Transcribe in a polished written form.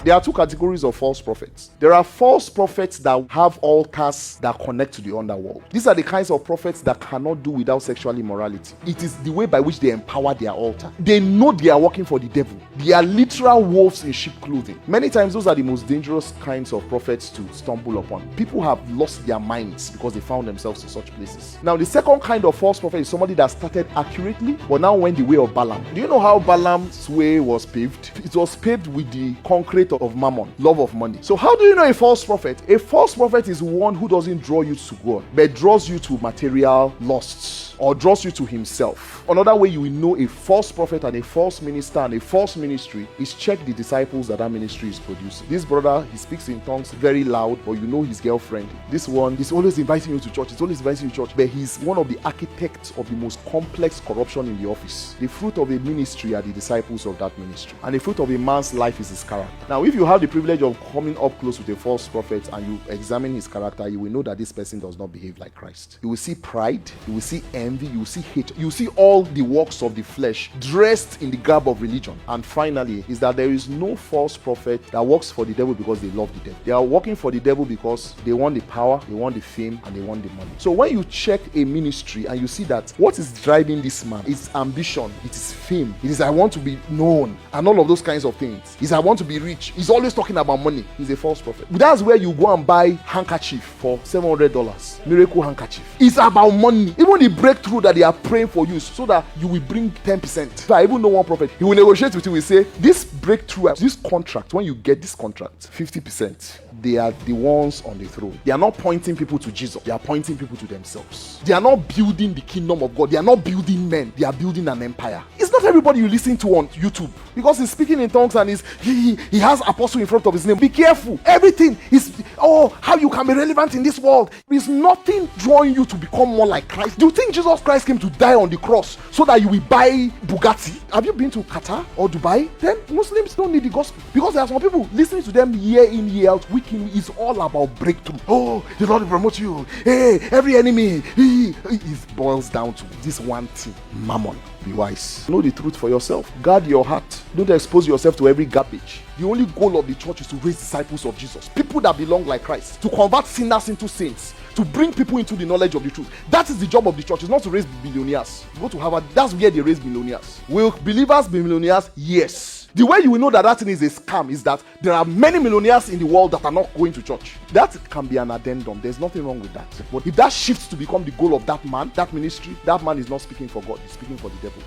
There are two categories of false prophets. There are false prophets that have altars that connect to the underworld. These are the kinds of prophets that cannot do without sexual immorality. It is the way by which they empower their altar. They know they are working for the devil. They are literal wolves in sheep clothing. Many times those are the most dangerous kinds of prophets to stumble upon. People have lost their minds because they found themselves in such places. Now, the second kind of false prophet is somebody that started accurately but now went the way of Balaam. Do you know how Balaam's way was paved? It was paved with the concrete of mammon, love of money. So how do you know a false prophet? A false prophet is one who doesn't draw you to God, but draws you to material lusts, or draws you to himself. Another way you will know a false prophet and a false minister and a false ministry is check the disciples that ministry is producing. This brother, he speaks in tongues very loud, but you know his girlfriend. This one is always inviting you to church. He's always inviting you to church, but he's one of the architects of the most complex corruption in the office. The fruit of a ministry are the disciples of that ministry, and the fruit of a man's life is his character. Now, if you have the privilege of coming up close with a false prophet and you examine his character, you will know that this person does not behave like Christ. You will see pride, you will see envy, you will see hate, you will see all the works of the flesh dressed in the garb of religion. And finally, is that there is no false prophet that works for the devil because they love the devil. They are working for the devil because they want the power, they want the fame, and they want the money. So when you check a ministry and you see that what is driving this man is ambition, it is fame, it is I want to be known, and all of those kinds of things. Is I want to be rich. He's always talking about money. He's a false prophet. That's where you go and buy handkerchief for $700. Miracle handkerchief. It's about money. Even the breakthrough that they are praying for you so that you will bring 10%. So I even know one prophet. He will negotiate with you. He will say, this breakthrough, this contract, when you get this contract, 50%. They are the ones on the throne. They are not pointing people to Jesus. They are pointing people to themselves. They are not building the kingdom of God. They are not building men. They are building an empire. It's not everybody you listen to on YouTube because he's speaking in tongues and he has apostle in front of his name. Be careful. Everything is, how you can be relevant in this world. There's nothing drawing you to become more like Christ. Do you think Jesus Christ came to die on the cross so that you will buy Bugatti? Have you been to Qatar or Dubai? Then Muslims don't need the gospel because there are some people listening to them year in, year out, week in, is all about breakthrough. The Lord will promote you. Hey, every enemy. It boils down to this one thing: mammon. Be wise. Know the truth for yourself. Guard your heart. Don't expose yourself to every garbage. The only goal of the church is to raise disciples of Jesus, people that belong like Christ, to convert sinners into saints, to bring people into the knowledge of the truth. That is the job of the church. It's not to raise billionaires. You go to Harvard, that's where they raise billionaires. Will believers be millionaires? Yes. The way you will know that that thing is a scam is that there are many millionaires in the world that are not going to church. That can be an addendum. There's nothing wrong with that. But if that shifts to become the goal of that man, that ministry, that man is not speaking for God. He's speaking for the devil.